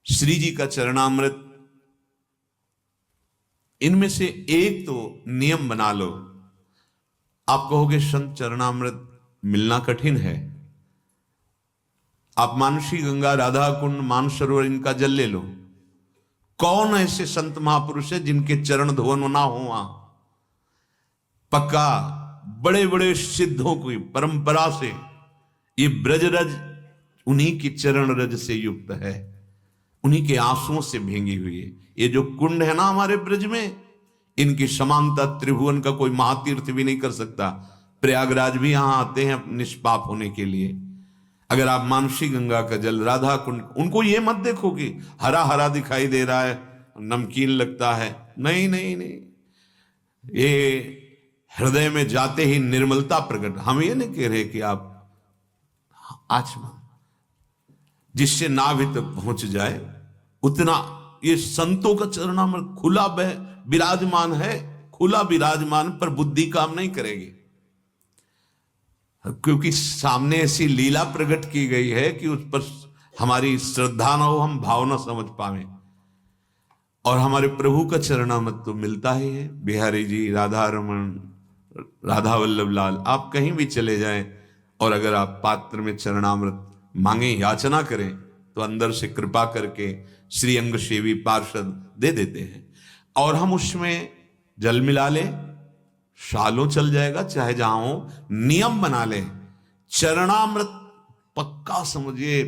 श्री जी का चरणामृत, इनमें से एक तो नियम बना लो। आप कहोगे संत चरणामृत मिलना कठिन है, आप मानसी गंगा, राधा कुंड, मानसरोवर इनका जल ले लो। कौन ऐसे संत महापुरुष है जिनके चरण धोवन ना हो वहां? पक्का बड़े बड़े सिद्धों की परंपरा से ये ब्रजरज उन्हीं की चरण रज से युक्त है, उन्हीं के आंसुओं से भींगी हुई है। ये जो कुंड है ना हमारे ब्रज में, इनकी समानता त्रिभुवन का कोई महातीर्थ भी नहीं कर सकता। प्रयागराज भी यहां आते हैं निष्पाप होने के लिए। अगर आप मानसी गंगा का जल, राधा कुंड, उनको ये मत देखो कि हरा हरा दिखाई दे रहा है, नमकीन लगता है। नहीं नहीं नहीं, ये हृदय में जाते ही निर्मलता प्रकट। हम ये नहीं कह रहे कि आप आचमन जिससे नाभि तक पहुंच जाए उतना, ये संतों का चरणामृत खुला विराजमान है, खुला विराजमान, पर बुद्धि काम नहीं करेगी, क्योंकि सामने ऐसी लीला प्रकट की गई है कि उस पर हमारी श्रद्धा ना हो, हम भावना समझ पाए। और हमारे प्रभु का चरणामृत तो मिलता ही है। बिहारी जी, राधा रमन, राधा वल्लभ लाल, आप कहीं भी चले जाएं और अगर आप पात्र में चरणामृत मांगे, याचना करें, तो अंदर से कृपा करके श्री अंग सेवी पार्षद दे देते हैं। और हम उसमें जल मिला ले, सालों चल जाएगा, चाहे जहां हो। नियम बना ले, चरणामृत पक्का समझिए।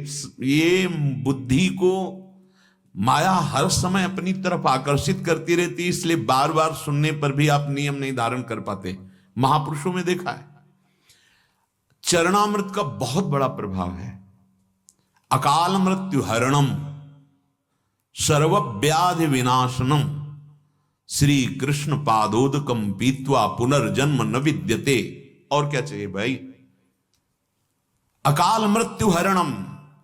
ये बुद्धि को माया हर समय अपनी तरफ आकर्षित करती रहती, इसलिए बार बार सुनने पर भी आप नियम नहीं धारण कर पाते। महापुरुषों में देखा है, चरणामृत का बहुत बड़ा प्रभाव है। अकाल मृत्यु हरणम, सर्व व्याधि विनाशनम, श्री कृष्ण पादोदकम पीत्वा पुनर्जन्म न विद्यते। और क्या चाहिए भाई? अकाल मृत्यु हरणम,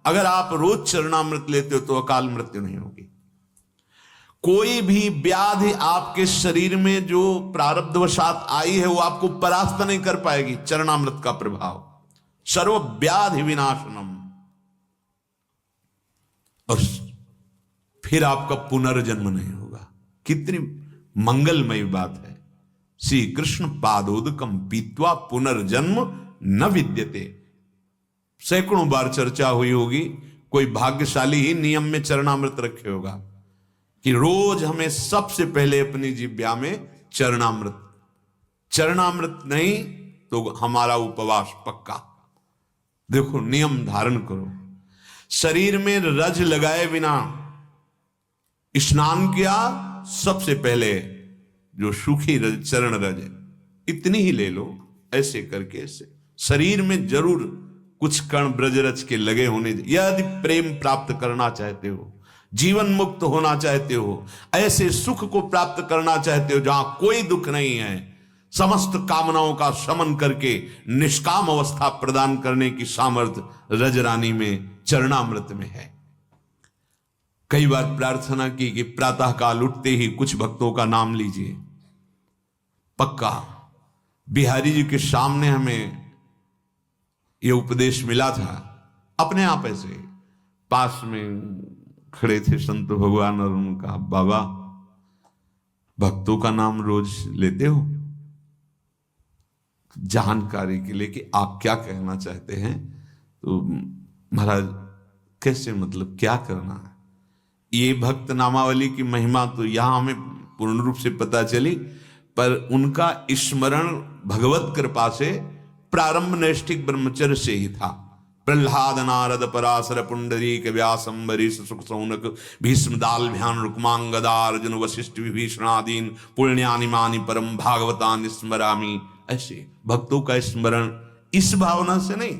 अगर आप रोज चरणामृत लेते हो तो अकाल मृत्यु नहीं होगी। कोई भी व्याधि आपके शरीर में जो प्रारब्धवशात आई है वो आपको परास्त नहीं कर पाएगी, चरणामृत का प्रभाव। सर्व व्याधि विनाशनम, और फिर आपका पुनर्जन्म नहीं होगा। कितनी मंगलमयी बात है। श्री कृष्ण पादोदकम पीत्वा पुनर्जन्म न विद्यते। सैकड़ों बार चर्चा हुई होगी, कोई भाग्यशाली ही नियम में चरणामृत रखे होगा कि रोज हमें सबसे पहले अपनी जिह्वा में चरणामृत नहीं तो हमारा उपवास पक्का। देखो, नियम धारण करो। शरीर में रज लगाए बिना स्नान किया, सबसे पहले जो सूखी रज, चरण रज है, इतनी ही ले लो। ऐसे करके शरीर में जरूर कुछ कण ब्रजरज के लगे होने। यदि प्रेम प्राप्त करना चाहते हो, जीवन मुक्त होना चाहते हो, ऐसे सुख को प्राप्त करना चाहते हो जहां कोई दुख नहीं है, समस्त कामनाओं का शमन करके निष्काम अवस्था प्रदान करने की सामर्थ्य रजरानी में, चरणामृत में है। कई बार प्रार्थना की कि प्रातः काल उठते ही कुछ भक्तों का नाम लीजिए। पक्का बिहारी जी के सामने हमें यह उपदेश मिला था। अपने आप ऐसे पास में खड़े थे संत भगवान और उन्होंने कहा, बाबा भक्तों का नाम रोज लेते हो? जानकारी के लिए कि आप क्या कहना चाहते हैं। तो महाराज कैसे, मतलब क्या करना है? ये भक्त नामावली की महिमा तो यहां हमें पूर्ण रूप से पता चली, पर उनका स्मरण भगवत कृपा से प्रारंभ नैष्ठिक ब्रह्मचर्य से ही था। प्रहलाद, नारद, पराशर, पुंडरीक, व्यास, अम्बरीश, सुख, सौनक, भीष्म, दाल्भ्यान, रुक्मांगदा, अर्जुन, वशिष्ठ, विभीषणादीन पुण्यानि मानि परम भागवतानि स्मरामि। ऐसे भक्तों का स्मरण इस भावना से नहीं,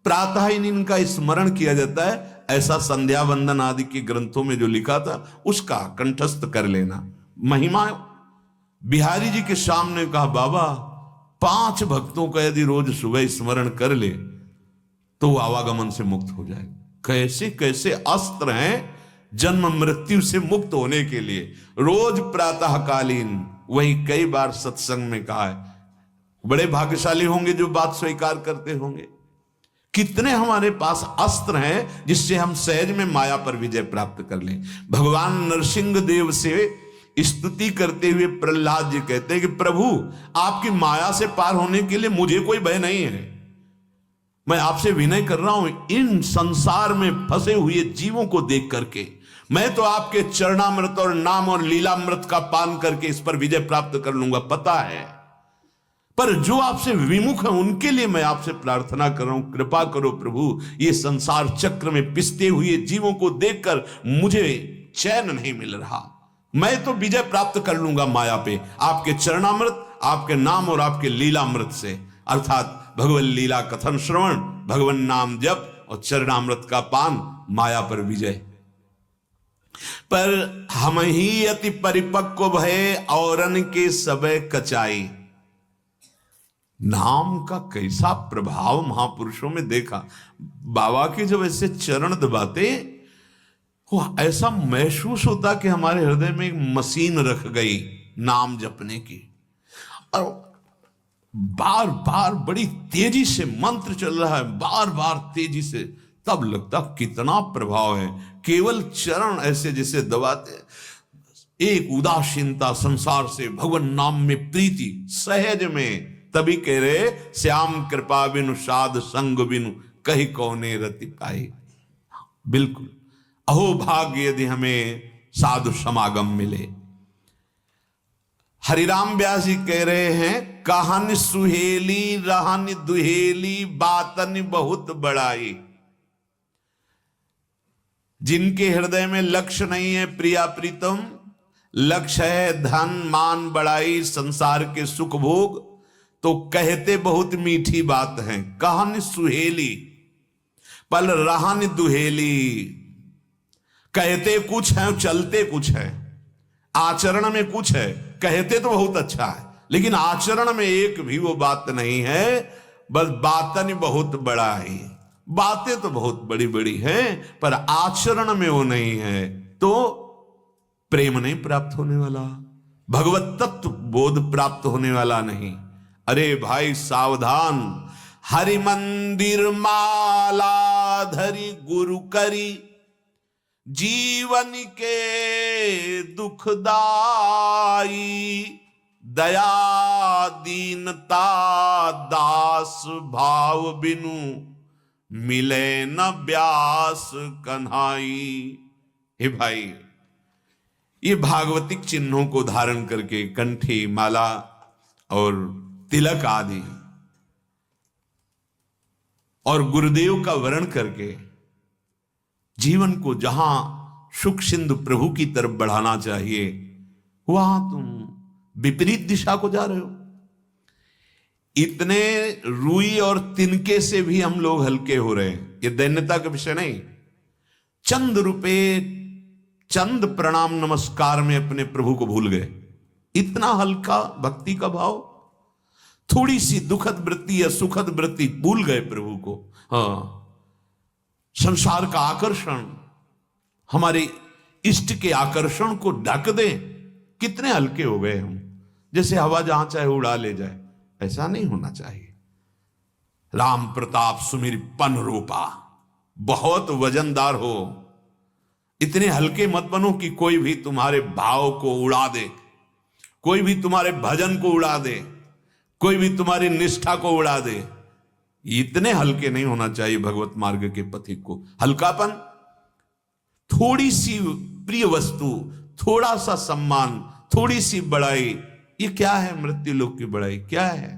प्रातः इनका स्मरण किया जाता है, ऐसा संध्या वंदन आदि के ग्रंथों में जो लिखा था उसका कंठस्थ कर लेना। महिमा बिहारी जी के सामने कहा, बाबा 5 भक्तों का यदि रोज सुबह स्मरण कर ले तो आवागमन से मुक्त हो जाए। कैसे कैसे अस्त्र हैं जन्म मृत्यु से मुक्त होने के लिए। रोज प्रातःकालीन, वही कई बार सत्संग में कहा है, बड़े भाग्यशाली होंगे जो बात स्वीकार करते होंगे। कितने हमारे पास अस्त्र हैं जिससे हम सहज में माया पर विजय प्राप्त कर लें। भगवान नरसिंह देव से स्तुति करते हुए प्रहलाद जी कहते हैं कि प्रभु, आपकी माया से पार होने के लिए मुझे कोई भय नहीं है। मैं आपसे विनय कर रहा हूं, इन संसार में फंसे हुए जीवों को देख करके मैं तो आपके चरणामृत और नाम और लीलामृत का पान करके इस पर विजय प्राप्त कर लूंगा, पता है। पर जो आपसे विमुख है उनके लिए मैं आपसे प्रार्थना कर रहा हूं, कृपा करो प्रभु, ये संसार चक्र में पिसते हुए जीवों को देखकर मुझे चैन नहीं मिल रहा। मैं तो विजय प्राप्त कर लूंगा माया पे, आपके चरणामृत, आपके नाम और आपके लीलामृत से, अर्थात भगवत लीला कथन श्रवण, भगवान नाम जप और चरणामृत का पान, माया पर विजय। पर हम ही अति परिपक्व भय औरन के सबे कचाई। नाम का कैसा प्रभाव महापुरुषों में देखा। बाबा के जब ऐसे चरण दबाते, वो ऐसा महसूस होता कि हमारे हृदय में एक मशीन रख गई नाम जपने की, और बार बार बड़ी तेजी से मंत्र चल रहा है, बार बार तेजी से, तब लगता कितना प्रभाव है। केवल चरण ऐसे जैसे दबाते, एक उदासीनता संसार से, भगवान नाम में प्रीति सहज में। तभी कह रहे, श्याम कृपा बिनु साध संग बिनु कहीं कौने रति पाई। बिल्कुल, अहो भाग्य यदि हमें साधु समागम मिले। हरिराम व्यास जी कह रहे हैं, कहन सुहेली रहन दुहेली बातन बहुत बड़ाई। जिनके हृदय में लक्ष्य नहीं है प्रिया प्रीतम, लक्ष्य है धन मान बड़ाई संसार के सुख भोग, तो कहते बहुत मीठी बात है। कहन सुहेली पल रहन दुहेली, कहते कुछ है चलते कुछ है, आचरण में कुछ है। कहते तो बहुत अच्छा है लेकिन आचरण में एक भी वो बात नहीं है, बस बातन बहुत बड़ा है। बातें तो बहुत बड़ी बड़ी हैं पर आचरण में वो नहीं है, तो प्रेम नहीं प्राप्त होने वाला, भगवत तत्व बोध प्राप्त होने वाला नहीं। अरे भाई सावधान, हरि मंदिर माला धरी गुरु करी, जीवन के दुखदाई, दया दीनता दास भाव बिनु मिले न व्यास कन्हाई। हे भाई, ये भागवतिक चिन्हों को धारण करके कंठी माला और तिलक आदि और गुरुदेव का वर्ण करके जीवन को जहां सुख सिंधु प्रभु की तरफ बढ़ाना चाहिए, वहां तुम विपरीत दिशा को जा रहे हो। इतने रुई और तिनके से भी हम लोग हल्के हो रहे हैं। ये दैन्यता का विषय नहीं, चंद रुपए चंद प्रणाम नमस्कार में अपने प्रभु को भूल गए। इतना हल्का भक्ति का भाव, थोड़ी सी दुखद वृत्ति या सुखद वृत्ति, भूल गए प्रभु को। हाँ, संसार का आकर्षण हमारे इष्ट के आकर्षण को ढक दे। कितने हल्के हो गए हम, जैसे हवा जहां चाहे उड़ा ले जाए। ऐसा नहीं होना चाहिए। राम प्रताप सुमिर पन रूपा, बहुत वजनदार हो, इतने हल्के मत बनो कि कोई भी तुम्हारे भाव को उड़ा दे, कोई भी तुम्हारे भजन को उड़ा दे, कोई भी तुम्हारी निष्ठा को उड़ा दे। इतने हल्के नहीं होना चाहिए भगवत मार्ग के पथिक को। हल्कापन, थोड़ी सी प्रिय वस्तु, थोड़ा सा सम्मान, थोड़ी सी बड़ाई, ये क्या है? मृत्यु लोक की बड़ाई क्या है?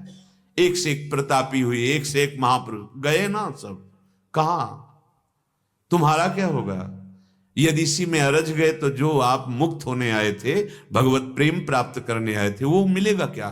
एक से एक प्रतापी हुई, एक से एक महापुरुष गए ना सब, कहा तुम्हारा क्या होगा? यदि इसी में अरज गए तो जो आप मुक्त होने आए थे, भगवत प्रेम प्राप्त करने आए थे, वो मिलेगा क्या?